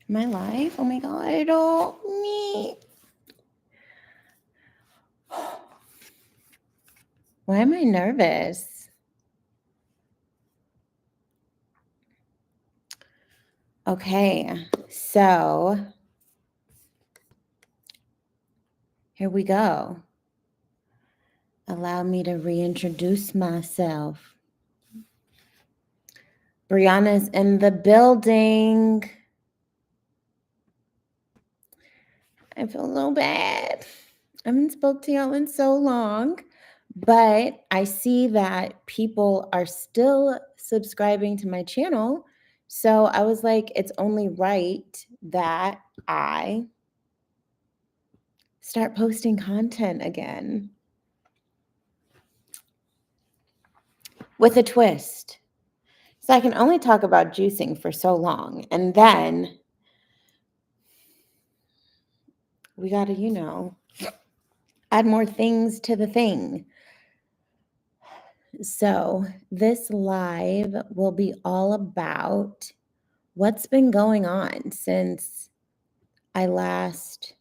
Am I live? Oh my God, help me. Why am I nervous? Okay, so here we go. Allow me to reintroduce myself. Brianna's in the building. I feel so bad. I haven't spoke to y'all in so long, but I see that people are still subscribing to my channel. So I was like, it's only right that I start posting content again with a twist. So I can only talk about juicing for so long. And then we got to, add more things to the thing. So this live will be all about what's been going on since I last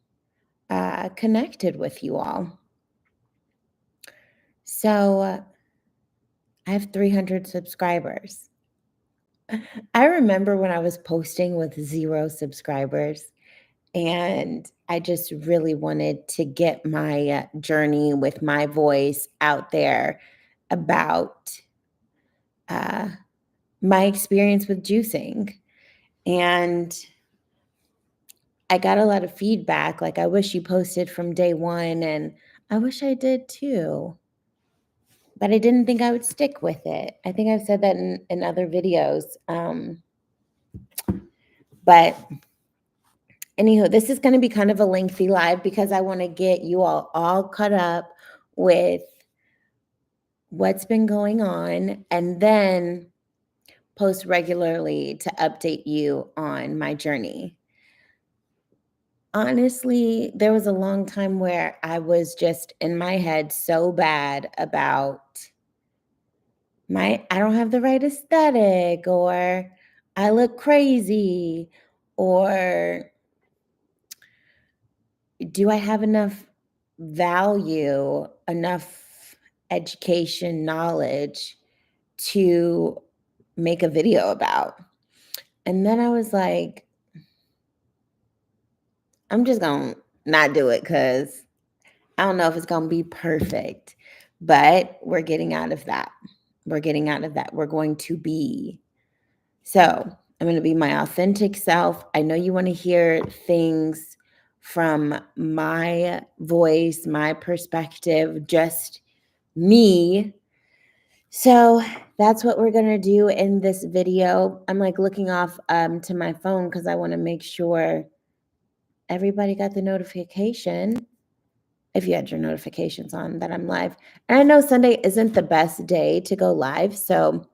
connected with you all. So I have 300 subscribers. I remember when I was posting with 0 subscribers, and I just really wanted to get my journey with my voice out there about my experience with juicing. And I got a lot of feedback, like, I wish you posted from day one, and I wish I did too. But I didn't think I would stick with it. I think I've said that in other videos. But anywho, this is going to be kind of a lengthy live because I want to get you all caught up with what's been going on, and then post regularly to update you on my journey. Honestly, there was a long time where I was just in my head so bad about I don't have the right aesthetic, or I look crazy, or do I have enough value, enough education, knowledge to make a video about? And then I was like, I'm just going to not do it because I don't know if it's going to be perfect, but we're getting out of that. We're getting out of that. We're going to be. So I'm going to be my authentic self. I know you want to hear things from my voice, my perspective, just me. So that's what we're going to do in this video. I'm like looking off to my phone because I want to make sure everybody got the notification, if you had your notifications on, that I'm live. And I know Sunday isn't the best day to go live, so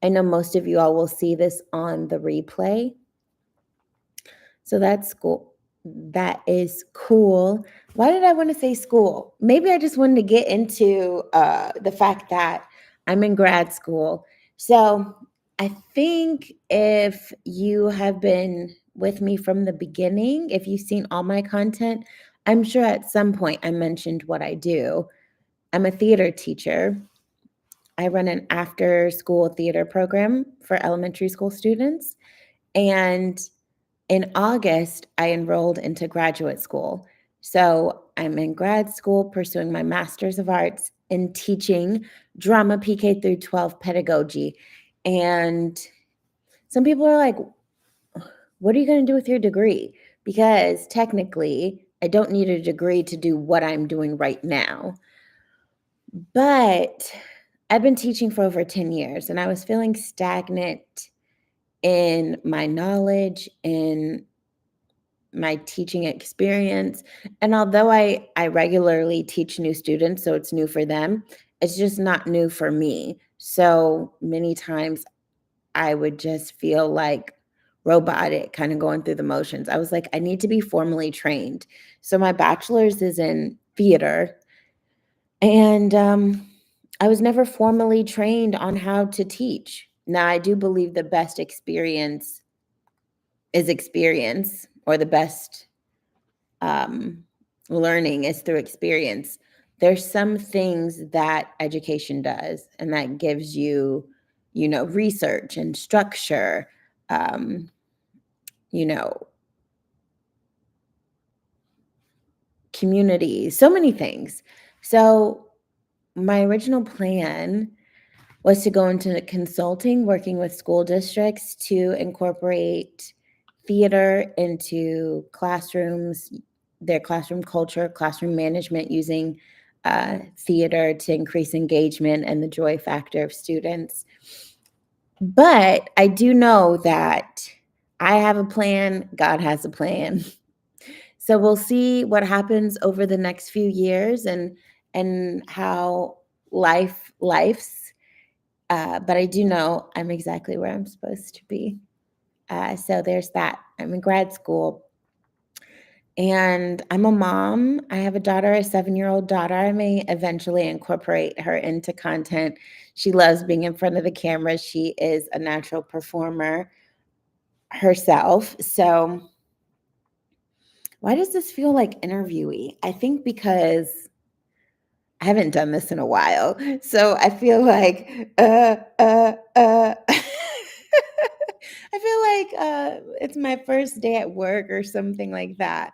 I know most of you all will see this on the replay. So that's cool. That is cool. Why did I want to say school? Maybe I just wanted to get into the fact that I'm in grad school. So I think if you have been with me from the beginning, if you've seen all my content, I'm sure at some point I mentioned what I do. I'm a theater teacher. I run an after-school theater program for elementary school students. And in August, I enrolled into graduate school. So I'm in grad school pursuing my Master's of Arts in teaching drama PK through 12 pedagogy. And some people are like, what are you going to do with your degree? Because technically, I don't need a degree to do what I'm doing right now. But I've been teaching for over 10 years, and I was feeling stagnant in my knowledge, in my teaching experience. And although I regularly teach new students, so it's new for them, it's just not new for me. So many times I would just feel like robotic, kind of going through the motions. I was like, I need to be formally trained. So my bachelor's is in theater, and I was never formally trained on how to teach. Now, I do believe the best experience is experience, or the best learning is through experience. There's some things that education does, and that gives you, research and structure, you know, community, so many things. So my original plan was to go into consulting, working with school districts to incorporate theater into classrooms, their classroom culture, classroom management, using theater to increase engagement and the joy factor of students. But I do know that I have a plan, God has a plan. So we'll see what happens over the next few years, and how life's. But I do know I'm exactly where I'm supposed to be. So there's that. I'm in grad school, and I'm a mom. I have a daughter, a 7-year-old daughter. I may eventually incorporate her into content. She loves being in front of the camera. She is a natural performer herself. So why does this feel like interviewee? I think because I haven't done this in a while. So I feel like, I feel like it's my first day at work or something like that.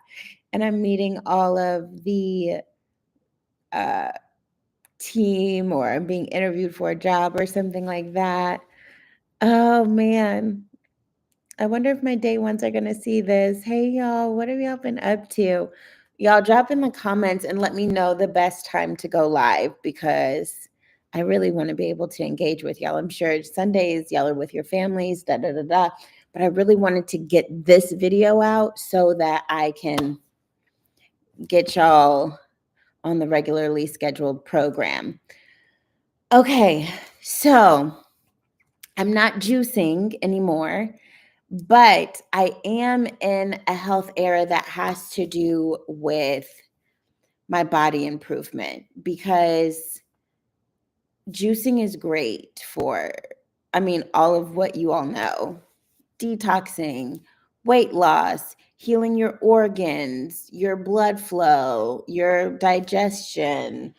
And I'm meeting all of the uh, team, or I'm being interviewed for a job or something like that. Oh man. I wonder if my day ones are going to see this. Hey, y'all, what have y'all been up to? Y'all drop in the comments and let me know the best time to go live, because I really want to be able to engage with y'all. I'm sure Sundays y'all are with your families, da da da da. But I really wanted to get this video out so that I can get y'all on the regularly scheduled program. Okay, so I'm not juicing anymore. But I am in a health era that has to do with my body improvement, because juicing is great for, all of what you all know: detoxing, weight loss, healing your organs, your blood flow, your digestion,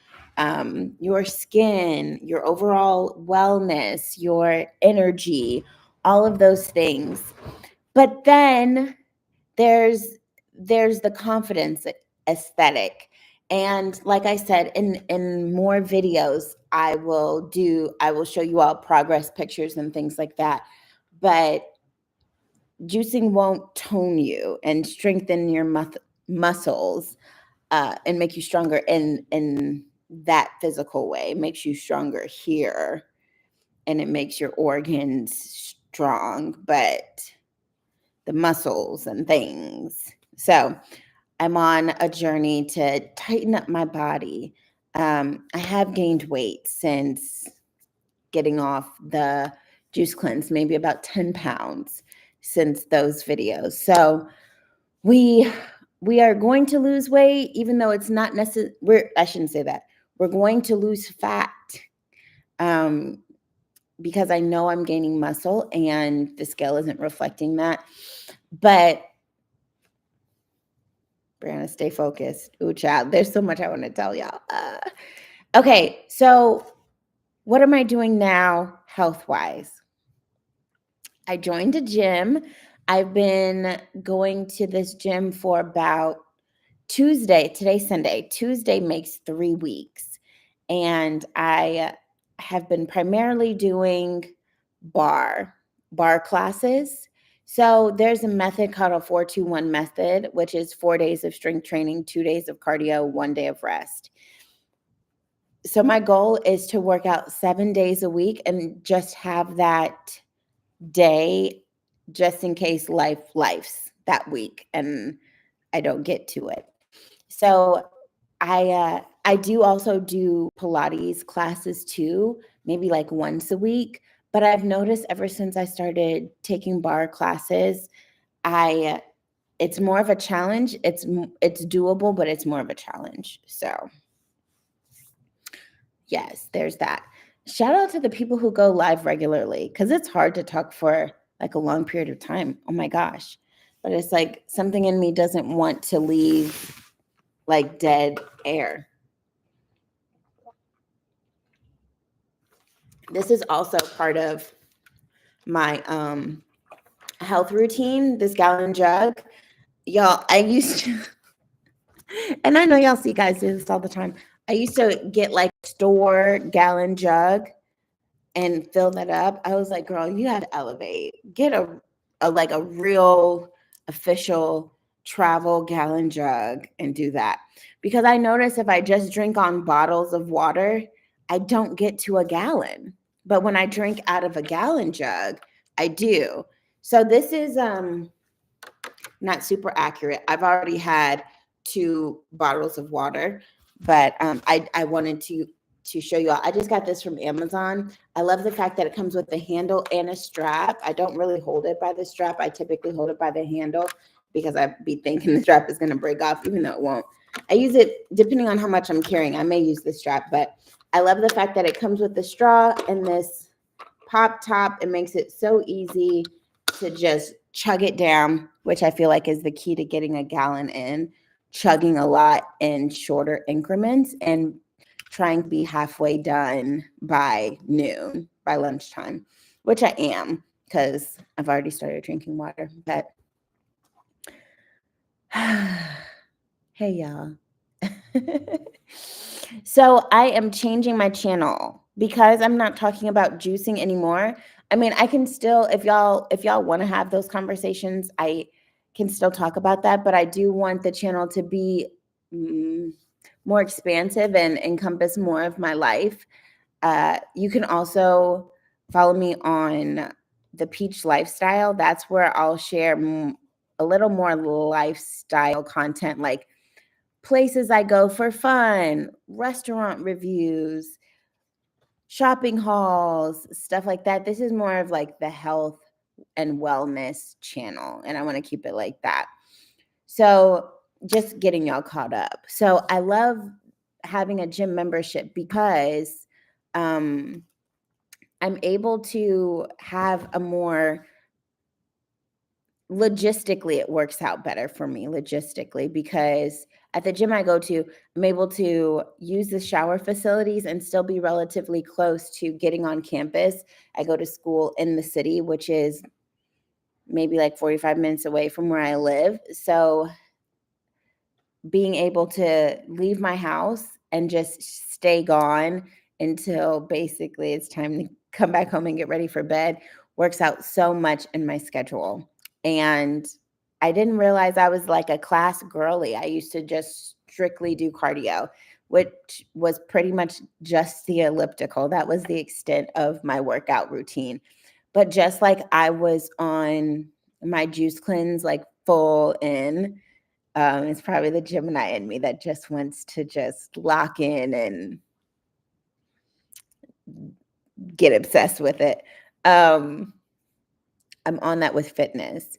your skin, your overall wellness, your energy, all of those things. But then there's the confidence aesthetic. And like I said, in more videos, I will show you all progress pictures and things like that. But juicing won't tone you and strengthen your muscles, and make you stronger in that physical way. It makes you stronger here, and it makes your organs strong, but the muscles and things. So I'm on a journey to tighten up my body. I have gained weight since getting off the juice cleanse, maybe about 10 pounds since those videos. So we are going to lose weight, even though it's not necessary. I shouldn't say that. We're going to lose fat, because I know I'm gaining muscle and the scale isn't reflecting that. But Brianna, stay focused. Ooh, child, there's so much I want to tell y'all. Okay, so what am I doing now health-wise? I joined a gym. I've been going to this gym for about today's Sunday. Tuesday makes 3 weeks. And I have been primarily doing bar classes. So there's a method called a 4-2-1 method, which is 4 days of strength training, 2 days of cardio, 1 day of rest. So my goal is to work out 7 days a week and just have that day just in case life's that week and I don't get to it. So I do also do Pilates classes too, maybe like once a week. But I've noticed ever since I started taking bar classes, it's more of a challenge. It's doable, but it's more of a challenge. So yes, there's that. Shout out to the people who go live regularly, because it's hard to talk for like a long period of time. Oh my gosh. but it's like something in me doesn't want to leave like dead air. This is also part of my health routine, this gallon jug. Y'all, I used to, and I know y'all see guys do this all the time. I used to get like a store gallon jug and fill that up. I was like, girl, you have to elevate. Get a like a real official travel gallon jug and do that. Because I notice if I just drink on bottles of water, I don't get to a gallon. But when I drink out of a gallon jug, I do. So this is not super accurate. I've already had 2 bottles of water, but I wanted to show you all. I just got this from Amazon. I love the fact that it comes with a handle and a strap. I don't really hold it by the strap. I typically hold it by the handle because I'd be thinking the strap is going to break off, even though it won't. I use it depending on how much I'm carrying. I may use the strap, but I love the fact that it comes with the straw and this pop top. It makes it so easy to just chug it down, which I feel like is the key to getting a gallon in, chugging a lot in shorter increments and trying to be halfway done by noon, by lunchtime, which I am because I've already started drinking water. But hey, y'all. So I am changing my channel because I'm not talking about juicing anymore. I mean, I can still, if y'all want to have those conversations, I can still talk about that, but I do want the channel to be more expansive and encompass more of my life. You can also follow me on the Peach Lifestyle. That's where I'll share a little more lifestyle content, like places I go for fun, restaurant reviews, shopping hauls, stuff like that. This is more of like the health and wellness channel, and I want to keep it like that. So just getting y'all caught up. So I love having a gym membership because I'm able to have a more logistically, it works out better for me logistically because at the gym I go to, I'm able to use the shower facilities and still be relatively close to getting on campus. I go to school in the city, which is maybe like 45 minutes away from where I live. So being able to leave my house and just stay gone until basically it's time to come back home and get ready for bed works out so much in my schedule. And I didn't realize I was like a class girly. I used to just strictly do cardio, which was pretty much just the elliptical. That was the extent of my workout routine. But just like I was on my juice cleanse, like full in, it's probably the Gemini in me that just wants to just lock in and get obsessed with it. I'm on that with fitness.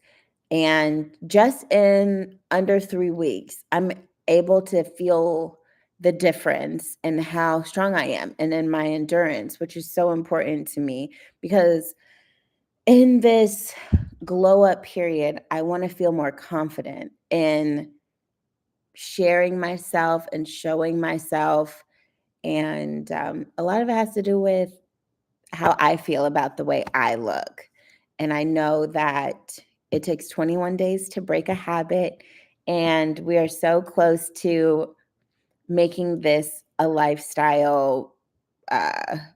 And just in under 3 weeks, I'm able to feel the difference in how strong I am and in my endurance, which is so important to me because in this glow up period, I want to feel more confident in sharing myself and showing myself. And a lot of it has to do with how I feel about the way I look. And I know that it takes 21 days to break a habit. And we are so close to making this a lifestyle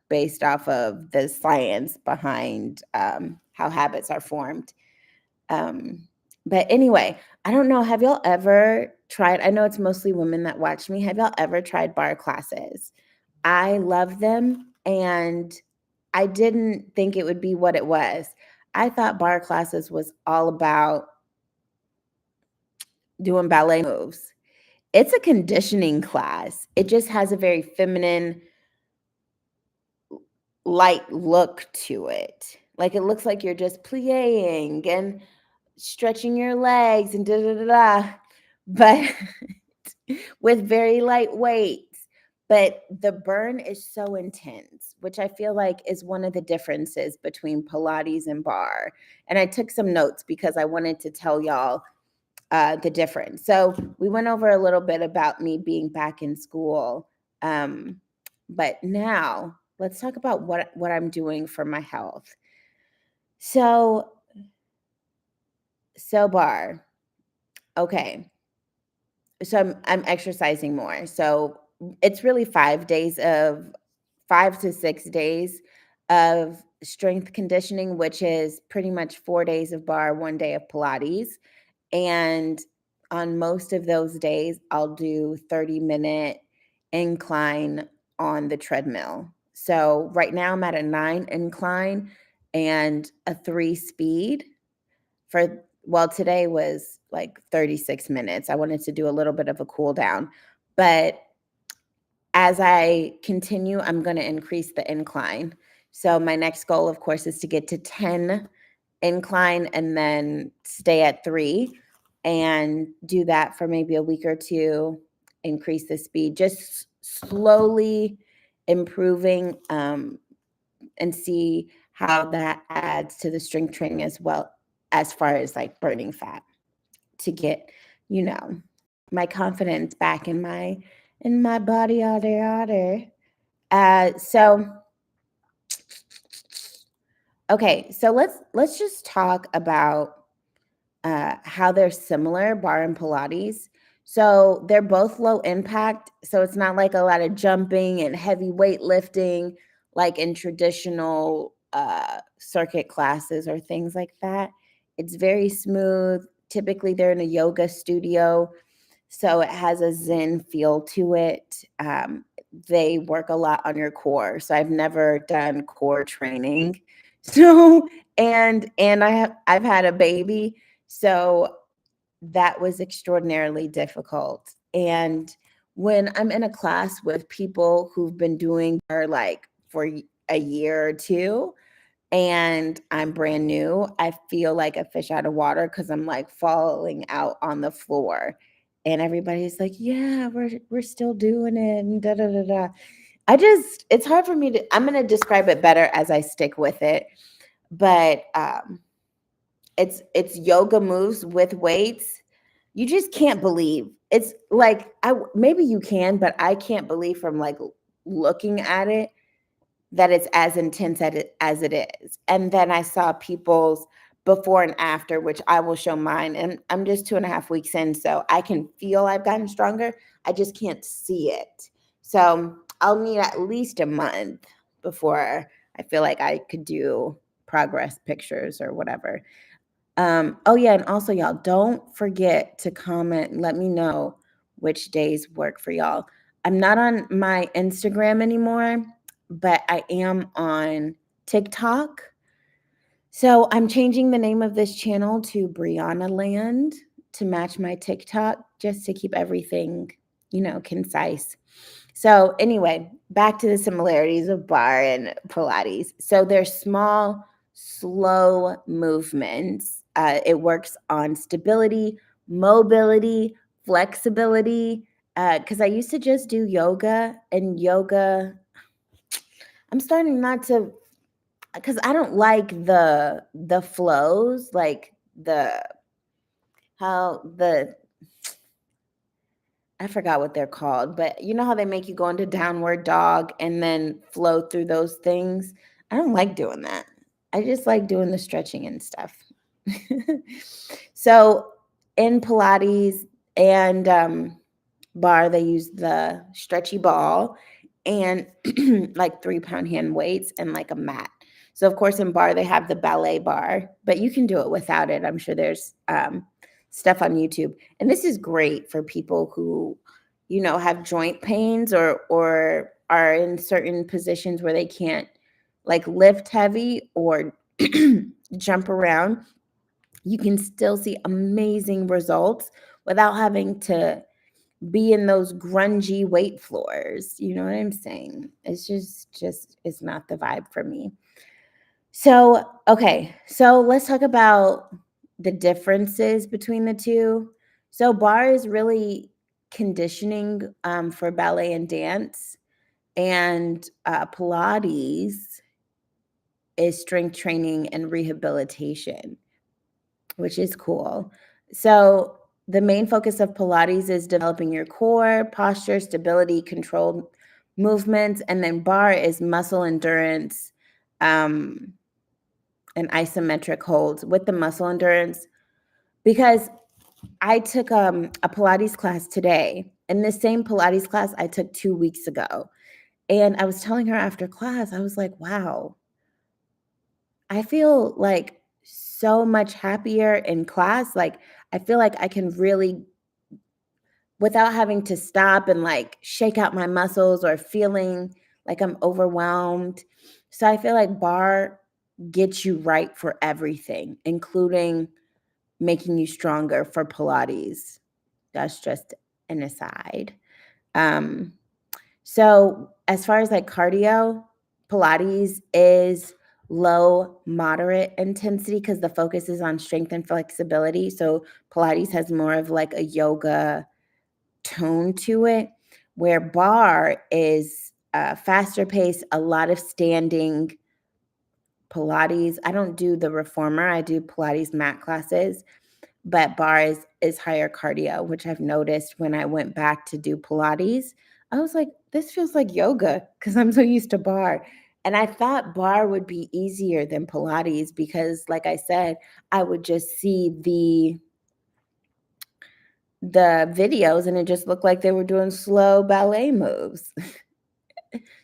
based off of the science behind how habits are formed. But anyway, I don't know. Have y'all ever tried? I know it's mostly women that watch me. Have y'all ever tried bar classes? I love them. And I didn't think it would be what it was. I thought bar classes was all about doing ballet moves. It's a conditioning class. It just has a very feminine, light look to it. Like it looks like you're just plie and stretching your legs and da da da da, but with very light weights. but the burn is so intense, which I feel like is one of the differences between Pilates and bar. And I took some notes because I wanted to tell y'all the difference. So we went over a little bit about me being back in school. But now let's talk about what I'm doing for my health. So bar. Okay. So I'm exercising more. So it's really 5 to 6 days of strength conditioning, which is pretty much 4 days of bar, 1 day of Pilates. And on most of those days, I'll do 30-minute incline on the treadmill. So right now I'm at a 9 incline and a 3 speed for, well, today was like 36 minutes. I wanted to do a little bit of a cool down. But as I continue, I'm going to increase the incline. So my next goal, of course, is to get to 10 incline and then stay at 3 and do that for maybe a week or two, increase the speed, just slowly improving, and see how that adds to the strength training as well, as far as like burning fat, to get, you know, my confidence back in my body. So okay, so let's just talk about how they're similar, bar and Pilates. So they're both low impact. So it's not like a lot of jumping and heavy weightlifting like in traditional circuit classes or things like that. It's very smooth. Typically, they're in a yoga studio. So it has a Zen feel to it. They work a lot on your core. So I've never done core training. So and I've had a baby, so that was extraordinarily difficult. And when I'm in a class with people who've been doing for like for a year or two, and I'm brand new, I feel like a fish out of water because I'm like falling out on the floor. And everybody's like, yeah, we're still doing it. And da da da da. It's hard for me to, I'm gonna describe it better as I stick with it. But it's yoga moves with weights. You just can't believe. It's like maybe you can, but I can't believe from like looking at it that it's as intense as it is. And then I saw people's before and after, which I will show mine. And I'm just 2.5 weeks in, so I can feel I've gotten stronger. I just can't see it. So I'll need at least a month before I feel like I could do progress pictures or whatever. Oh yeah, and also y'all don't forget to comment. Let me know which days work for y'all. I'm not on my Instagram anymore, but I am on TikTok. So I'm changing the name of this channel to Brionaland to match my TikTok, just to keep everything, concise. So anyway, back to the similarities of bar and Pilates. So they're small, slow movements. It works on stability, mobility, flexibility. Because I used to just do yoga, and yoga, I'm starting not to, because I don't like the flows, like the how the I forgot what they're called, but you know how they make you go into downward dog and then flow through those things? I don't like doing that. I just like doing the stretching and stuff. So in Pilates and bar, they use the stretchy ball and like 3-pound hand weights and like a mat. So of course in bar they have the ballet bar, but you can do it without it. I'm sure there's stuff on YouTube. And this is great for people who, have joint pains or are in certain positions where they can't like lift heavy or jump around. You can still see amazing results without having to be in those grungy weight floors. You know what I'm saying? It's just it's not the vibe for me. So, okay. So let's talk about the differences between the two. So bar is really conditioning for ballet and dance, and Pilates is strength training and rehabilitation, which is cool. So the main focus of Pilates is developing your core, posture, stability, controlled movements, and then barre is muscle endurance and isometric holds with the muscle endurance. Because I took a Pilates class today, and the same Pilates class I took 2 weeks ago. And I was telling her after class, I was like, wow, I feel like so much happier in class. Like, I feel like I can really, without having to stop and like shake out my muscles or feeling like I'm overwhelmed. So I feel like barre gets you right for everything, including making you stronger for Pilates. That's just an aside. Um, so as far as like cardio, Pilates is low, moderate intensity because the focus is on strength and flexibility. So Pilates has more of like a yoga tone to it, where barre is faster pace, a lot of standing. Pilates, I don't do the reformer, I do Pilates mat classes, but barre is higher cardio, which I've noticed when I went back to do Pilates. I was like, this feels like yoga because I'm so used to barre. And I thought barre would be easier than Pilates because, like I said, I would just see the videos and it just looked like they were doing slow ballet moves.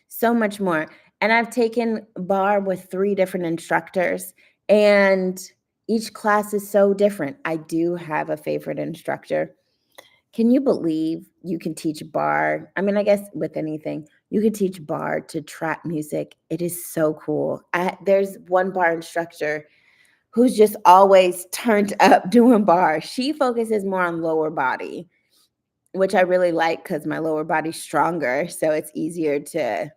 So much more. And I've taken barre with 3 different instructors, and each class is so different. I do have a favorite instructor. Can you believe you can teach barre? I mean, I guess with anything, you can teach barre to trap music. It is so cool. There's one barre instructor who's just always turned up doing barre. She focuses more on lower body, which I really like because my lower body's stronger, so it's easier to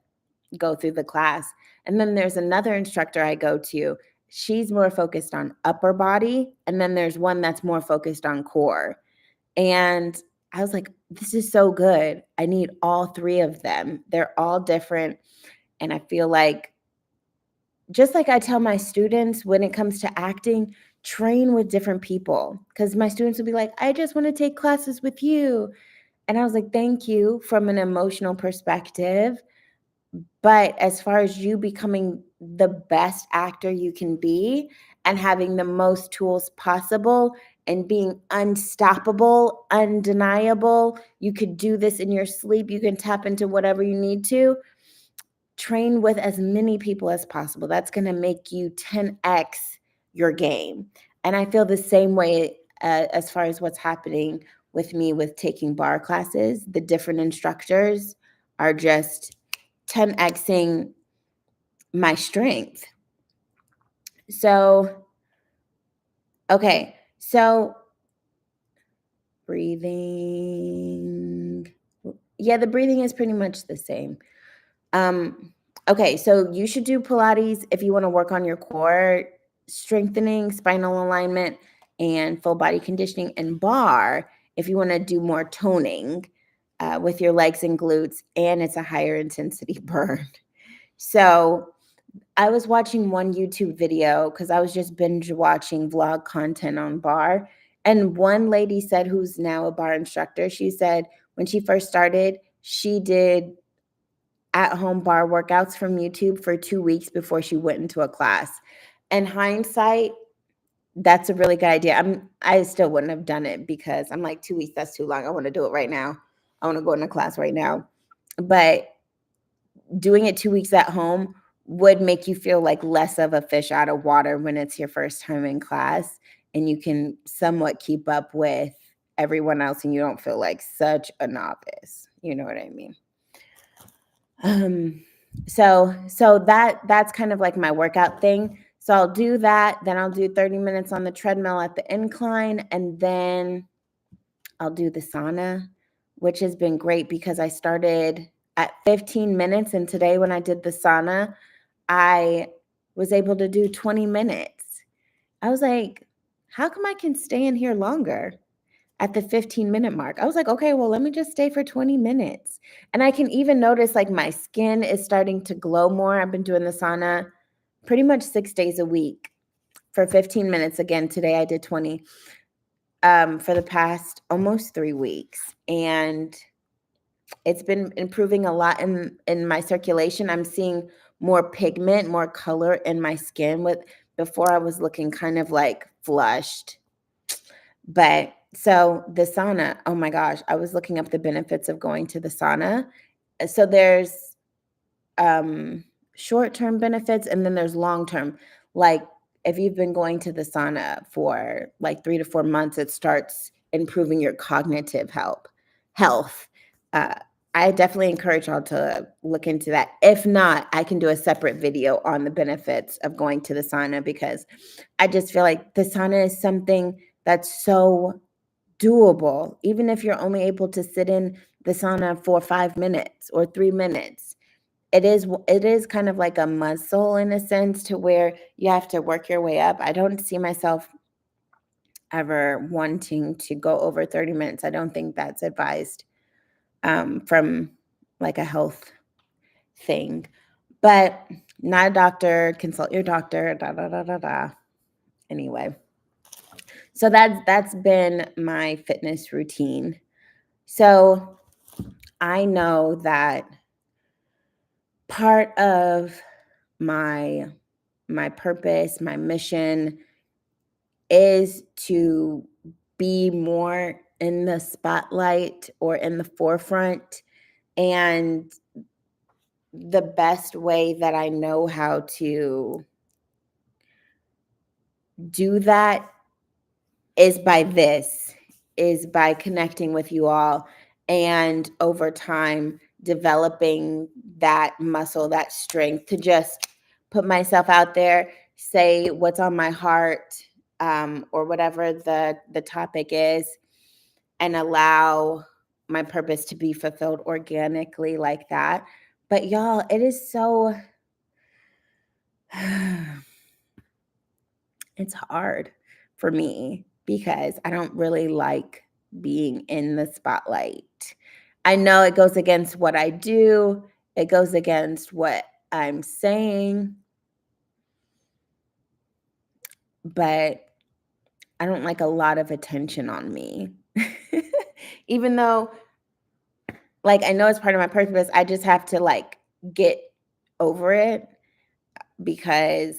go through the class. And then there's another instructor I go to. She's more focused on upper body. And then there's one that's more focused on core. And I was like, this is so good. I need all 3 of them. They're all different. And I feel like, just like I tell my students when it comes to acting, train with different people. Because my students will be like, I just want to take classes with you. And I was like, thank you from an emotional perspective. But as far as you becoming the best actor you can be and having the most tools possible and being unstoppable, undeniable, you could do this in your sleep. You can tap into whatever you need to. Train with as many people as possible. That's going to make you 10x your game. And I feel the same way as far as what's happening with me with taking barre classes. The different instructors are just 10xing my strength. So, okay. So, breathing. Yeah, the breathing is pretty much the same. Okay, so you should do Pilates if you want to work on your core strengthening, spinal alignment, and full body conditioning, and barre if you want to do more toning with your legs and glutes, and it's a higher intensity burn. So I was watching one YouTube video because I was just binge watching vlog content on barre. And one lady said, who's now a barre instructor, she said when she first started, she did at-home barre workouts from YouTube for 2 weeks before she went into a class. In hindsight, that's a really good idea. I still wouldn't have done it because I'm like, 2 weeks, that's too long. I want to do it right now. I want to go into class right now. But doing it 2 weeks at home would make you feel like less of a fish out of water when it's your first time in class, and you can somewhat keep up with everyone else and you don't feel like such a novice. You know what I mean? So that's kind of like my workout thing. So I'll do that, then I'll do 30 minutes on the treadmill at the incline, and then I'll do the sauna, which has been great because I started at 15 minutes, and today when I did the sauna, I was able to do 20 minutes. I was like, how come I can stay in here longer? at the 15-minute mark. I was like, okay, well, let me just stay for 20 minutes. And I can even notice like my skin is starting to glow more. I've been doing the sauna pretty much 6 days a week for 15 minutes. Again, today I did 20 for the past almost 3 weeks. And it's been improving a lot in my circulation. I'm seeing more pigment, more color in my skin. With before I was looking kind of like flushed. But so the sauna, oh my gosh, I was looking up the benefits of going to the sauna. So there's short-term benefits and then there's long-term. Like if you've been going to the sauna for like 3 to 4 months, it starts improving your cognitive health. Uh, I definitely encourage y'all to look into that. If not, I can do a separate video on the benefits of going to the sauna because I just feel like the sauna is something that's so doable, even if you're only able to sit in the sauna for 5 minutes or 3 minutes. It is kind of like a muscle in a sense to where you have to work your way up. I don't see myself ever wanting to go over 30 minutes. I don't think that's advised from like a health thing. But not a doctor, consult your doctor, da da da da da. Anyway. So that's been my fitness routine. So I know that part of my purpose, my mission is to be more in the spotlight or in the forefront. And the best way that I know how to do that is by connecting with you all and over time developing that muscle, that strength to just put myself out there, say what's on my heart, or whatever the topic is, and allow my purpose to be fulfilled organically like that. But y'all, it is so it's hard for me because I don't really like being in the spotlight. I know it goes against what I do, it goes against what I'm saying, but I don't like a lot of attention on me. Even though, like, I know it's part of my purpose, I just have to, like, get over it because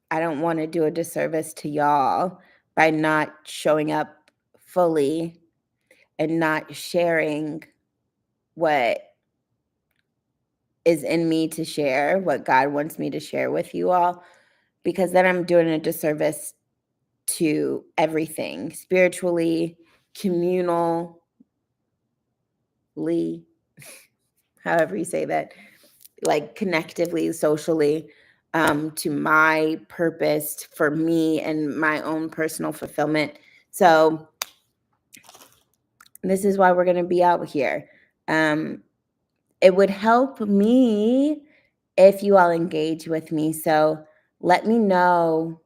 I don't want to do a disservice to y'all by not showing up fully and not sharing what is in me to share, what God wants me to share with you all, because then I'm doing a disservice to everything spiritually, communally, however you say that, like connectively, socially, to my purpose for me and my own personal fulfillment. So this is why we're going to be out here. It would help me if you all engage with me. So let me know,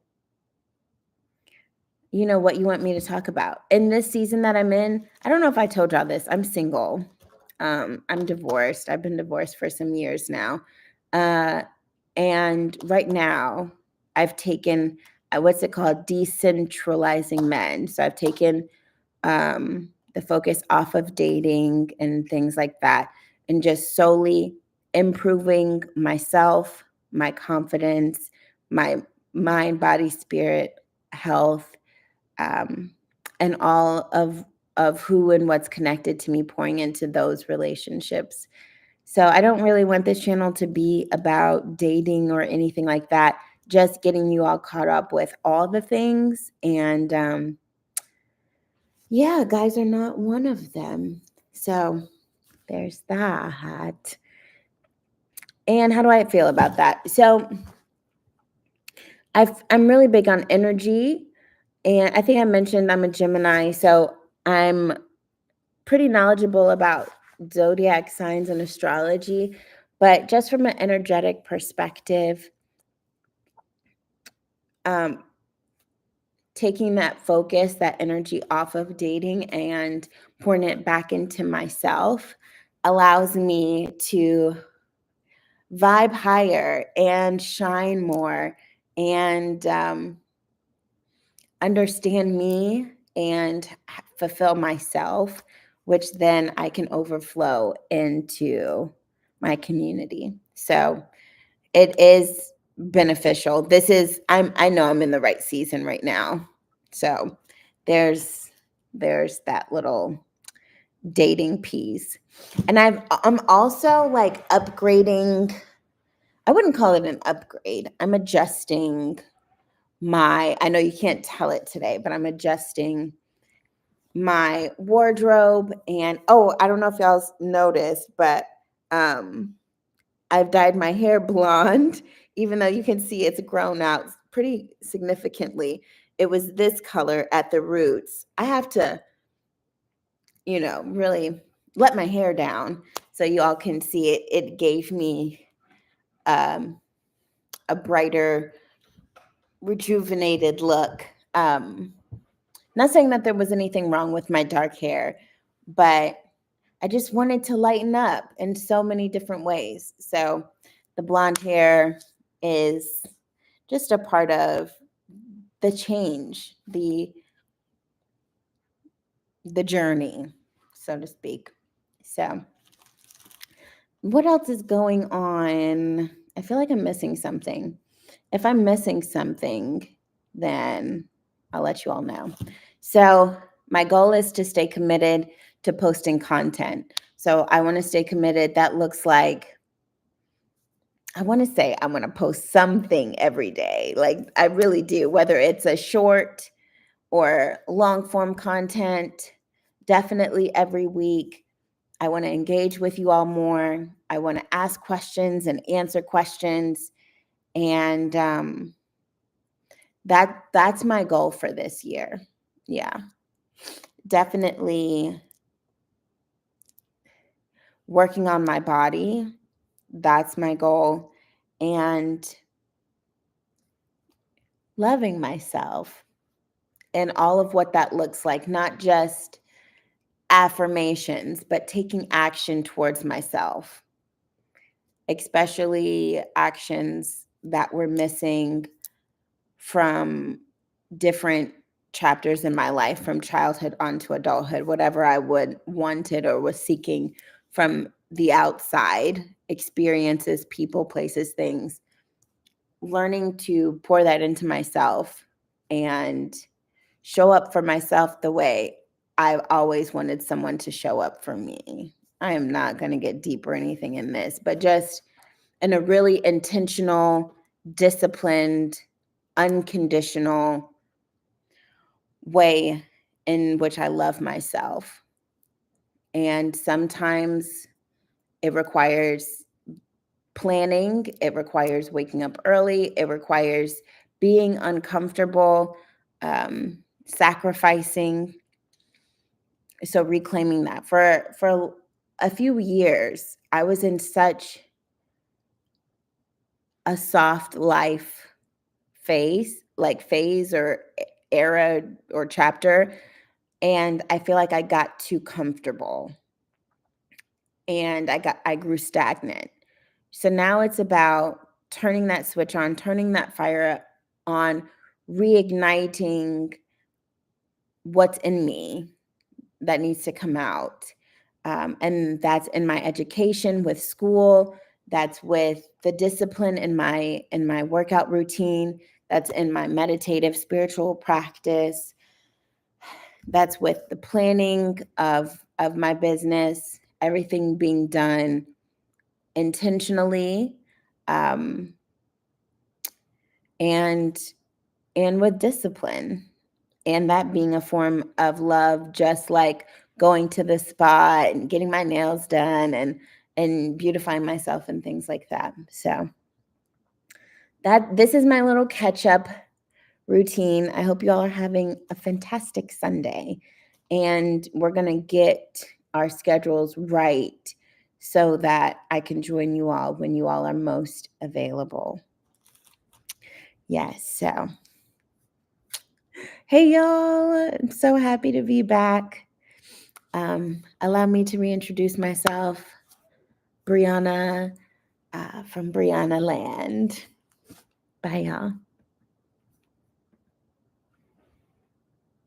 what you want me to talk about. In this season that I'm in, I don't know if I told y'all this, I'm single. I'm divorced. I've been divorced for some years now. And right now, I've taken, what's it called? Decentralizing men. So I've taken the focus off of dating and things like that, and just solely improving myself, my confidence, my mind, body, spirit, health, and all of who and what's connected to me, pouring into those relationships. So I don't really want this channel to be about dating or anything like that, just getting you all caught up with all the things. And yeah, guys are not one of them. So there's that. And how do I feel about that? So I'm really big on energy. And I think I mentioned I'm a Gemini. So I'm pretty knowledgeable about zodiac signs and astrology. But just from an energetic perspective, taking that focus, that energy off of dating and pouring it back into myself allows me to vibe higher and shine more and understand me and fulfill myself, which then I can overflow into my community. So it is beneficial. I know I'm in the right season right now. So there's that little dating piece. And I'm also like upgrading. I wouldn't call it an upgrade. I'm adjusting I know you can't tell it today, but I'm adjusting my wardrobe. And I don't know if y'all noticed, but I've dyed my hair blonde, even though you can see it's grown out pretty significantly. It was this color at the roots. I have to, really let my hair down so you all can see it. It gave me a brighter, rejuvenated look. Not saying that there was anything wrong with my dark hair, but I just wanted to lighten up in so many different ways. So the blonde hair is just a part of the change, the journey, so to speak. So what else is going on? I feel like I'm missing something. If I'm missing something, then I'll let you all know. So my goal is to stay committed to posting content. So I want to stay committed. That looks like I want to post something every day. Like I really do, whether it's a short or long form content, definitely every week. I want to engage with you all more. I want to ask questions and answer questions. And that's my goal for this year. Yeah. Definitely working on my body. That's my goal. And loving myself and all of what that looks like, not just affirmations, but taking action towards myself, especially actions that were missing from different chapters in my life, from childhood onto adulthood, whatever I wanted or was seeking from the outside, experiences, people, places, things, learning to pour that into myself and show up for myself the way I've always wanted someone to show up for me. I am not going to get deep or anything in this, but just in a really intentional, disciplined, unconditional way in which I love myself. And sometimes it requires planning, it requires waking up early, it requires being uncomfortable, sacrificing. So reclaiming that. For a few years, I was in such a soft life phase or era or chapter. And I feel like I got too comfortable and I grew stagnant. So now it's about turning that switch on, turning that fire on, reigniting what's in me that needs to come out. And that's in my education with school. That's with the discipline in my workout routine. That's in my meditative spiritual practice. That's with the planning of my business, everything being done intentionally, and with discipline. And that being a form of love, just like going to the spa and getting my nails done and beautifying myself and things like that. So this is my little catch up routine. I hope you all are having a fantastic Sunday, and we're going to get our schedules right so that I can join you all when you all are most available. Yes. So Hey, y'all. I'm so happy to be back. Allow me to reintroduce myself. Brianna from Brionaland. Bye, y'all.